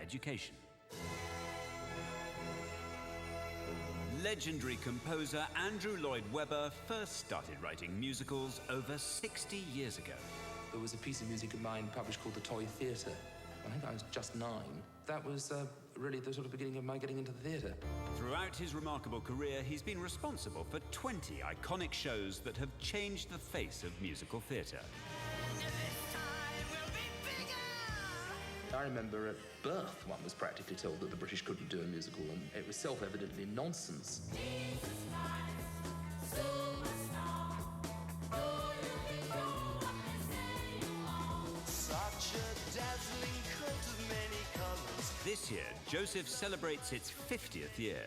education. Legendary composer Andrew Lloyd Webber first started writing musicals over 60 years ago. There was a piece of music of mine published called The Toy Theatre. I think I was just 9. That was really the sort of beginning of my getting into the theatre. Throughout his remarkable career, he's been responsible for 20 iconic shows that have changed the face of musical theatre. I remember at birth one was practically told that the British couldn't do a musical, and it was self-evidently nonsense. Such a dazzling coat of many colours. This year, Joseph celebrates its 50th year.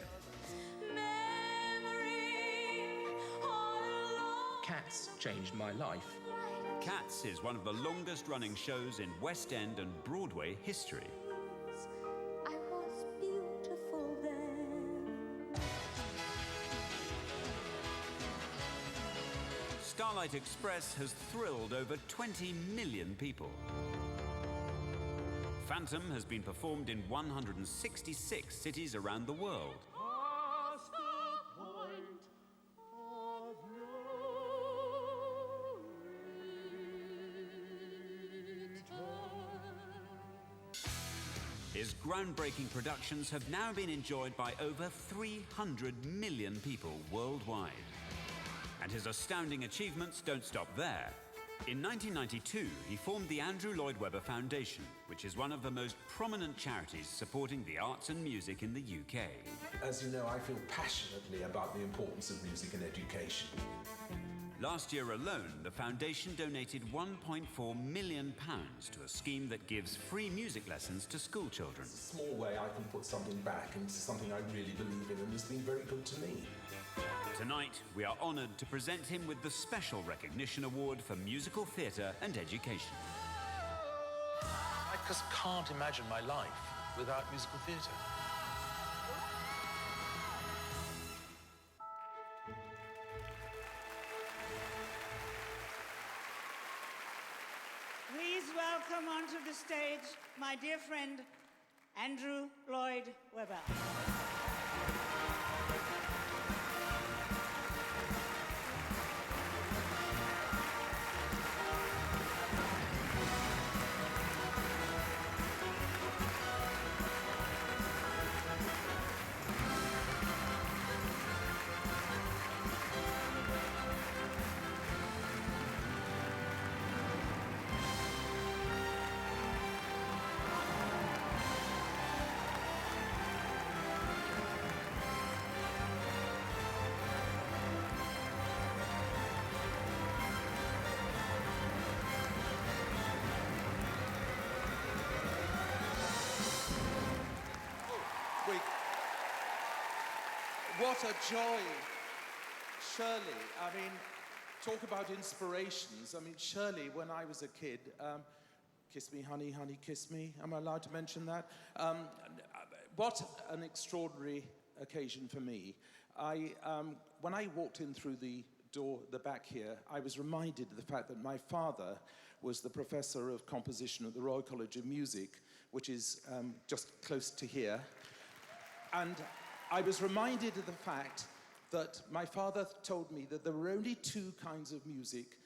Cats changed my life. Cats is one of the longest-running shows in West End and Broadway history. I was beautiful then. Starlight Express has thrilled over 20 million people. Phantom has been performed in 166 cities around the world. His groundbreaking productions have now been enjoyed by over 300 million people worldwide. And his astounding achievements don't stop there. In 1992, he formed the Andrew Lloyd Webber Foundation, which is one of the most prominent charities supporting the arts and music in the UK. As you know, I feel passionately about the importance of music and education. Last year alone, the foundation donated £1.4 million to a scheme that gives free music lessons to school children. It's a small way I can put something back into something I really believe in, and it's been very good to me. Tonight, we are honoured to present him with the Special Recognition Award for Musical Theatre and Education. I just can't imagine my life without musical theatre. Please welcome onto the stage my dear friend, Andrew Lloyd Webber. What a joy, Shirley. I mean, talk about inspirations. I mean, Shirley, when I was a kid, kiss me, honey, honey, kiss me. Am I allowed to mention that? What an extraordinary occasion for me. When I walked in through the door, the back here, I was reminded of the fact that my father was the professor of composition at the Royal College of Music, which is just close to here. And I was reminded of the fact that my father told me that there were only 2 kinds of music,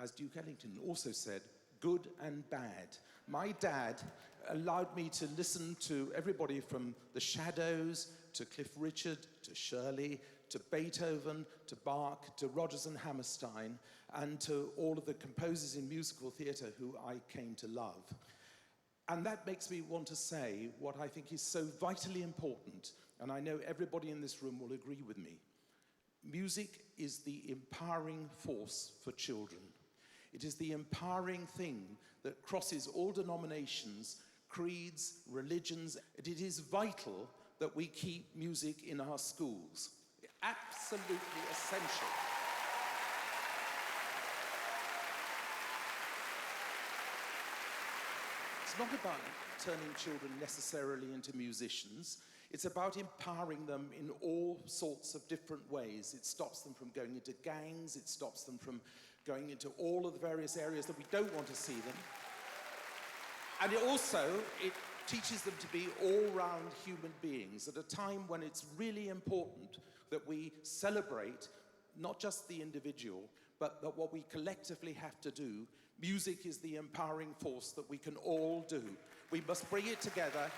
as Duke Ellington also said, good and bad. My dad allowed me to listen to everybody from the Shadows, to Cliff Richard, to Shirley, to Beethoven, to Bach, to Rodgers and Hammerstein, and to all of the composers in musical theatre who I came to love. And that makes me want to say what I think is so vitally important, and I know everybody in this room will agree with me. Music is the empowering force for children. It is the empowering thing that crosses all denominations, creeds, religions. It is vital that we keep music in our schools. Absolutely essential. It's not about turning children necessarily into musicians. It's about empowering them in all sorts of different ways. It stops them from going into gangs. It stops them from going into all of the various areas that we don't want to see them. And it teaches them to be all-round human beings at a time when it's really important that we celebrate not just the individual, but that what we collectively have to do. Music is the empowering force that we can all do. We must bring it together,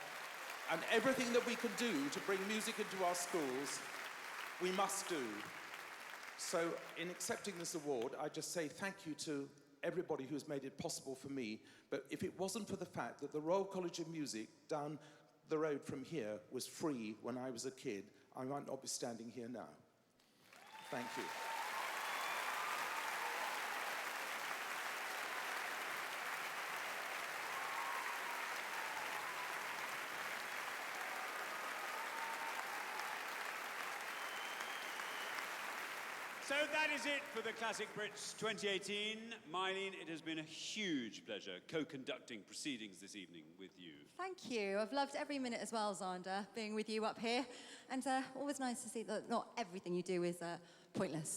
and everything that we can do to bring music into our schools, we must do. So in accepting this award, I just say thank you to everybody who's made it possible for me. But if it wasn't for the fact that the Royal College of Music down the road from here was free when I was a kid, I might not be standing here now. Thank you. So that is it for the Classic Brits 2018. Mylene, it has been a huge pleasure co-conducting proceedings this evening with you. Thank you. I've loved every minute as well, Xander, being with you up here. And always nice to see that not everything you do is pointless.